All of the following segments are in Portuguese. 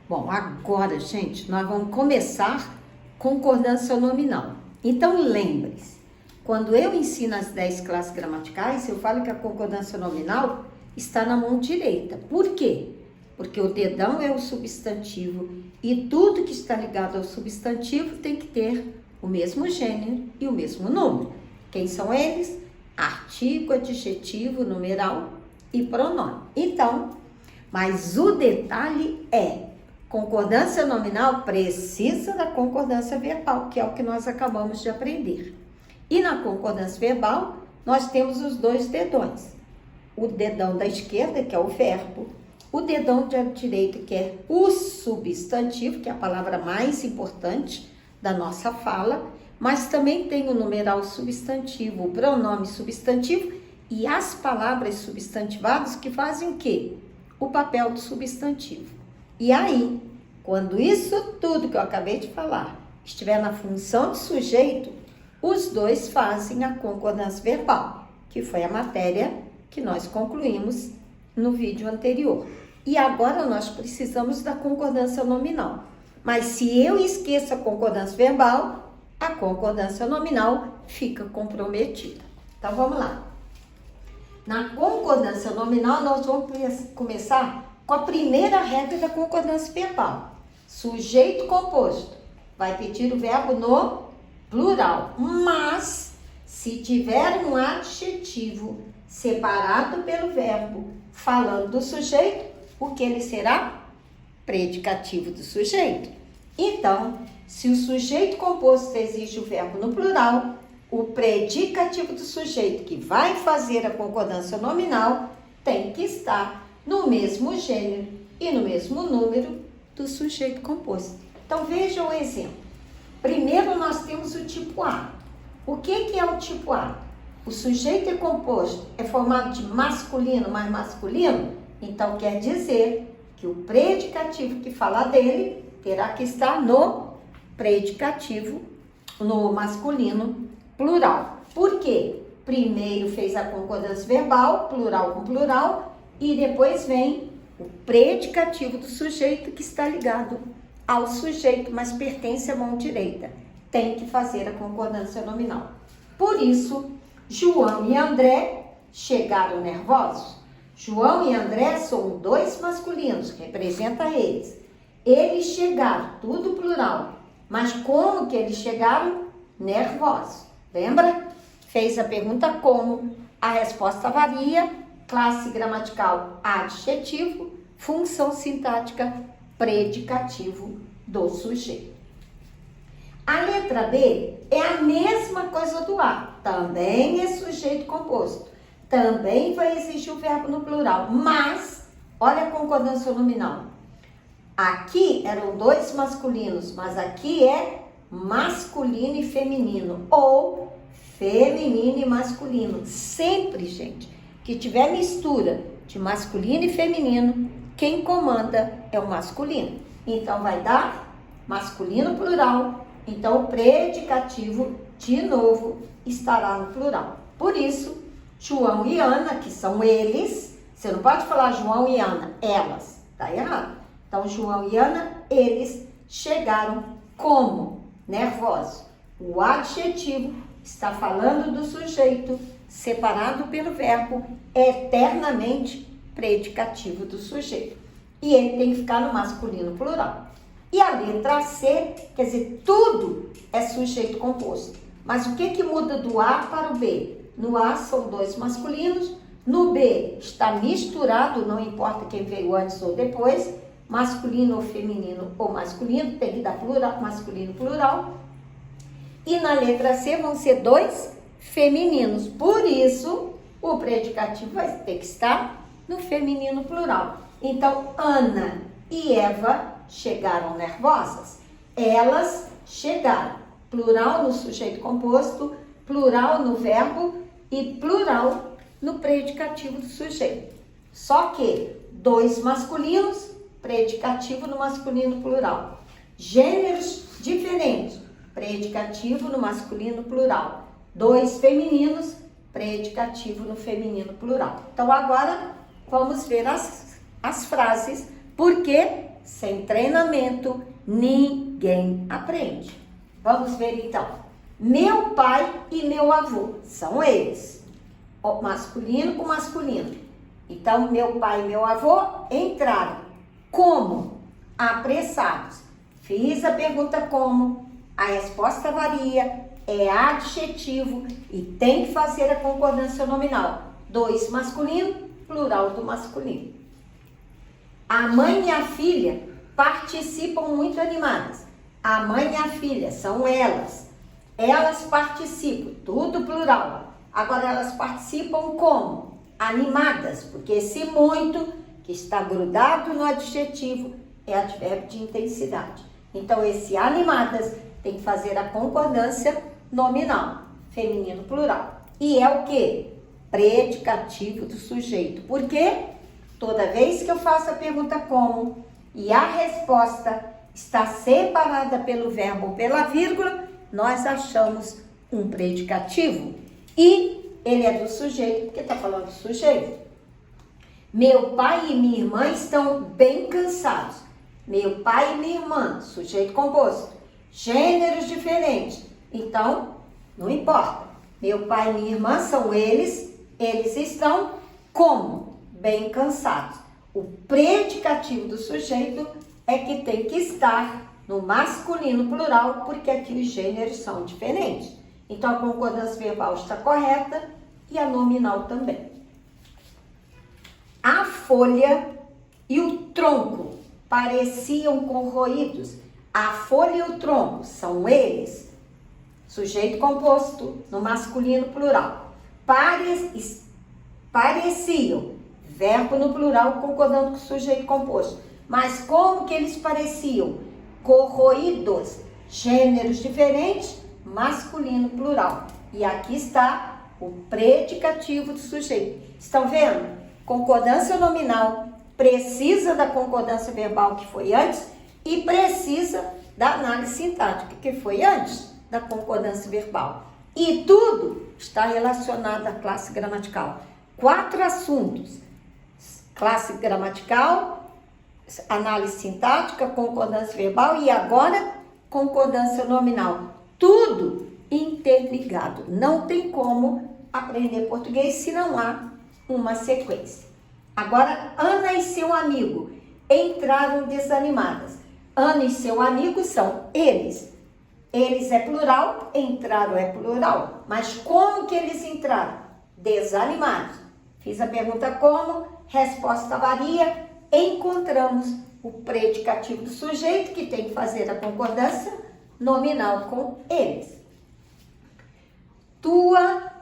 Bom, agora, gente, nós vamos começar concordância nominal. Então, lembre-se, quando eu ensino as 10 classes gramaticais, eu falo que a concordância nominal está na mão direita. Por quê? Porque o dedão é o substantivo e tudo que está ligado ao substantivo tem que ter o mesmo gênero e o mesmo número. Quem são eles? Artigo, adjetivo, numeral e pronome. Então, mas o detalhe é, concordância nominal precisa da concordância verbal, que é o que nós acabamos de aprender. E na concordância verbal, nós temos os dois dedões. O dedão da esquerda, que é o verbo, o dedão da direita, que é o substantivo, que é a palavra mais importante da nossa fala, mas também tem o numeral substantivo, o pronome substantivo e as palavras substantivadas que fazem o quê? O papel do substantivo. E aí, quando isso tudo que eu acabei de falar estiver na função de sujeito, os dois fazem a concordância verbal, que foi a matéria que nós concluímos no vídeo anterior. E agora nós precisamos da concordância nominal. Mas se eu esqueço a concordância verbal, a concordância nominal fica comprometida. Então vamos lá. Na concordância nominal, nós vamos começar com a primeira regra da concordância verbal. Sujeito composto vai pedir o verbo no plural, mas se tiver um adjetivo separado pelo verbo falando do sujeito, o que ele será? Predicativo do sujeito. Então, se o sujeito composto exige o verbo no plural, o predicativo do sujeito que vai fazer a concordância nominal tem que estar no mesmo gênero e no mesmo número do sujeito composto. Então, veja o exemplo. Primeiro, nós temos o tipo A. O que é o tipo A? O sujeito é composto, é formado de masculino mais masculino, então quer dizer que o predicativo que fala dele terá que estar no predicativo, no masculino plural. Por quê? Primeiro fez a concordância verbal, plural com plural, e depois vem o predicativo do sujeito que está ligado ao sujeito, mas pertence à mão direita. Tem que fazer a concordância nominal. Por isso, João e André chegaram nervosos. João e André são dois masculinos, representa eles. Eles chegaram, tudo plural. Mas como que eles chegaram? Nervosos. Lembra? Fez a pergunta como. A resposta varia. Classe gramatical adjetivo, função sintática predicativo do sujeito. A letra B é a mesma coisa do A. Também é sujeito composto. Também vai exigir o verbo no plural. Mas, olha a concordância nominal. Aqui eram dois masculinos, mas aqui é masculino e feminino. Ou feminino e masculino. Sempre, gente, que tiver mistura de masculino e feminino, quem comanda é o masculino. Então, vai dar masculino plural. Então, o predicativo, de novo, estará no plural. Por isso, João e Ana, que são eles, você não pode falar João e Ana, elas, tá errado. Então, João e Ana, eles chegaram como? Nervosos. O adjetivo está falando do sujeito, separado pelo verbo, eternamente predicativo do sujeito. E ele tem que ficar no masculino plural. E a letra C, quer dizer, tudo é sujeito composto. Mas o que muda do A para o B? No A são dois masculinos, no B está misturado, não importa quem veio antes ou depois, masculino ou feminino ou masculino, tem que dar plural, masculino plural. E na letra C vão ser dois femininos, por isso o predicativo vai ter que estar no feminino plural. Então, Ana e Eva chegaram nervosas. Elas chegaram. Plural no sujeito composto, plural no verbo e plural no predicativo do sujeito. Só que dois masculinos, predicativo no masculino plural. Gêneros diferentes, predicativo no masculino plural. Dois femininos, predicativo no feminino plural. Então agora vamos ver as frases, porque sem treinamento, ninguém aprende. Vamos ver então. Meu pai e meu avô, são eles. O masculino com masculino. Então, meu pai e meu avô entraram. Como? Apressados. Fiz a pergunta como, a resposta varia, é adjetivo e tem que fazer a concordância nominal. 2 masculino, plural do masculino. A mãe e a filha participam muito animadas. A mãe e a filha são elas. Elas participam, tudo plural. Agora elas participam como? Animadas, porque esse muito que está grudado no adjetivo é advérbio de intensidade. Então esse animadas tem que fazer a concordância nominal, feminino plural. E é o quê? Predicativo do sujeito. Por quê? Toda vez que eu faço a pergunta como e a resposta está separada pelo verbo ou pela vírgula, nós achamos um predicativo. E ele é do sujeito, porque está falando do sujeito. Meu pai e minha irmã estão bem cansados. Meu pai e minha irmã, sujeito composto. Gêneros diferentes. Então, não importa. Meu pai e minha irmã são eles estão como? Bem cansados. O predicativo do sujeito é que tem que estar no masculino plural, porque aqui os gêneros são diferentes. Então, a concordância verbal está correta e a nominal também. A folha e o tronco pareciam corroídos. A folha e o tronco são eles. Sujeito composto no masculino plural. Pareciam. Verbo no plural concordando com o sujeito composto. Mas como que eles pareciam? Corroídos. Gêneros diferentes, masculino plural. E aqui está o predicativo do sujeito. Estão vendo? Concordância nominal precisa da concordância verbal que foi antes e precisa da análise sintática que foi antes da concordância verbal. E tudo está relacionado à classe gramatical. 4 assuntos: classe gramatical, análise sintática, concordância verbal e agora concordância nominal. Tudo interligado. Não tem como aprender português se não há uma sequência. Agora, Ana e seu amigo entraram desanimadas. Ana e seu amigo são eles. Eles é plural, entraram é plural. Mas como que eles entraram? Desanimados. Fiz a pergunta como, resposta varia. Encontramos o predicativo do sujeito, que tem que fazer a concordância nominal com eles. Tua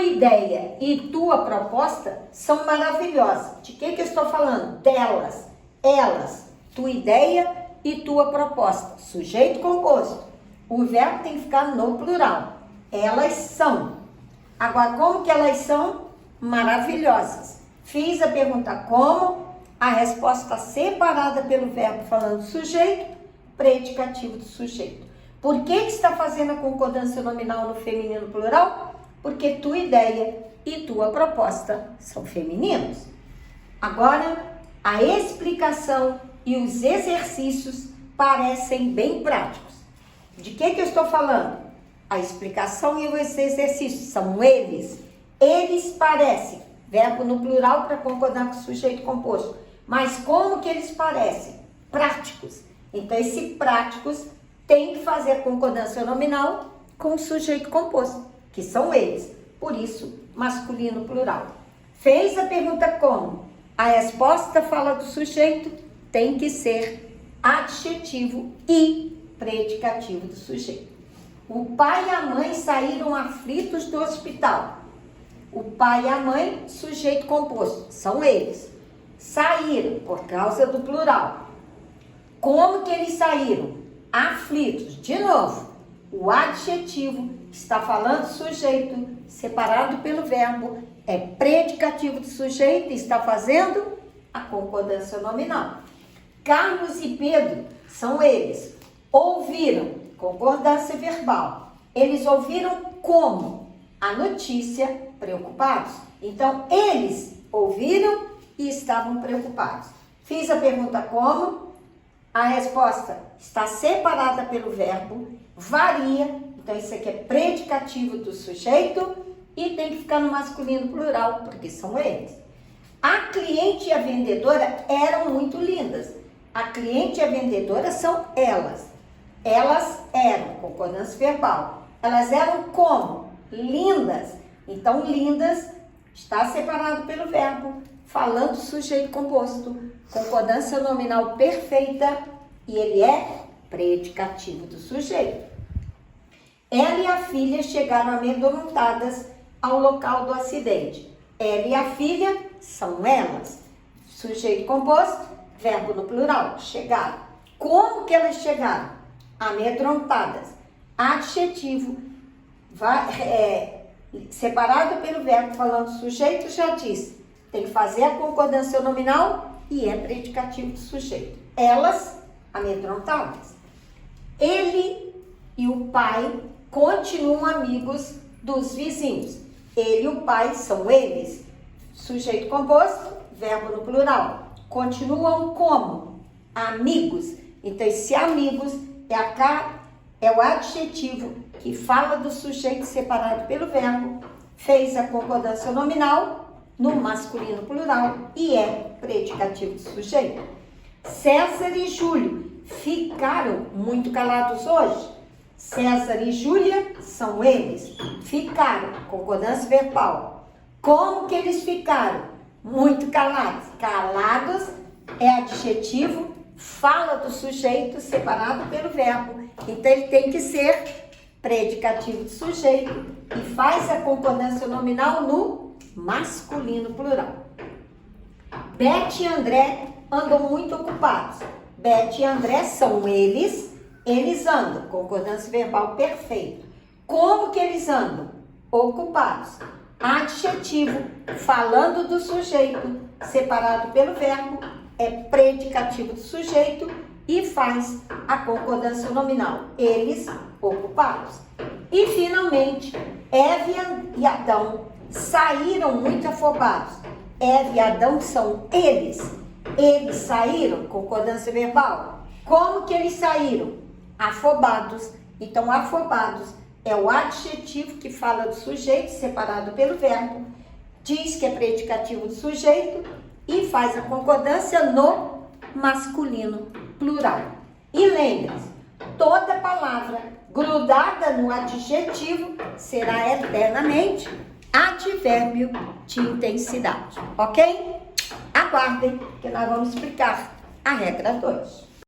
ideia e tua proposta são maravilhosas. De que eu estou falando? Delas, elas. Tua ideia e tua proposta. Sujeito composto. O verbo tem que ficar no plural. Elas são. Agora, como que elas são? Maravilhosas. Fiz a pergunta como, a resposta separada pelo verbo falando sujeito, predicativo do sujeito. Por que está fazendo a concordância nominal no feminino plural? Porque tua ideia e tua proposta são femininos. Agora, a explicação e os exercícios parecem bem práticos. De que eu estou falando? A explicação e os exercícios são eles. Eles parecem. Verbo no plural para concordar com o sujeito composto. Mas como que eles parecem? Práticos. Então, esse práticos tem que fazer a concordância nominal com o sujeito composto, que são eles. Por isso, masculino plural. Fez a pergunta como? A resposta fala do sujeito, tem que ser adjetivo e predicativo do sujeito. O pai e a mãe saíram aflitos do hospital. O pai e a mãe, sujeito composto, são eles. Saíram por causa do plural. Como que eles saíram? Aflitos. De novo, o adjetivo está falando sujeito, separado pelo verbo, é predicativo do sujeito e está fazendo a concordância nominal. Carlos e Pedro são eles. Ouviram, concordância verbal. Eles ouviram como? A notícia, preocupados. Então, eles ouviram e estavam preocupados. Fiz a pergunta como, a resposta está separada pelo verbo, varia, então isso aqui é predicativo do sujeito e tem que ficar no masculino plural, porque são eles. A cliente e a vendedora eram muito lindas. A cliente e a vendedora são elas. Elas eram, concordância verbal. Elas eram como? Lindas. Então, lindas está separado pelo verbo, falando sujeito composto. Concordância nominal perfeita e ele é predicativo do sujeito. Ela e a filha chegaram amedrontadas ao local do acidente. Ela e a filha são elas. Sujeito composto, verbo no plural, chegaram. Como que elas chegaram? Amedrontadas. Adjetivo, separado pelo verbo, falando sujeito, já disse. Tem que fazer a concordância nominal e é predicativo do sujeito. Elas, amedrontadas. Ele e o pai continuam amigos dos vizinhos. Ele e o pai são eles. Sujeito composto, verbo no plural. Continuam como? Amigos. Então, esse amigos é o adjetivo que fala do sujeito separado pelo verbo, fez a concordância nominal no masculino plural e é predicativo do sujeito. César e Júlio ficaram muito calados hoje. César e Júlia são eles. Ficaram, concordância verbal. Como que eles ficaram? Muito calados. Calados é adjetivo, fala do sujeito separado pelo verbo. Então, ele tem que ser predicativo do sujeito e faz a concordância nominal no masculino plural. Beth e André andam muito ocupados. Beth e André são eles andam, concordância verbal perfeito. Como que eles andam? Ocupados. Adjetivo, falando do sujeito, separado pelo verbo, é predicativo do sujeito e faz a concordância nominal. Eles, ocupados. E, finalmente, Eva e Adão saíram muito afobados. Eva e Adão são eles. Eles saíram, concordância verbal. Como que eles saíram? Afobados. Então, afobados é o adjetivo que fala do sujeito, separado pelo verbo, diz que é predicativo do sujeito e faz a concordância no masculino plural. E lembre-se, toda palavra grudada no adjetivo será eternamente advérbio de intensidade, ok? Aguardem que nós vamos explicar a regra 2.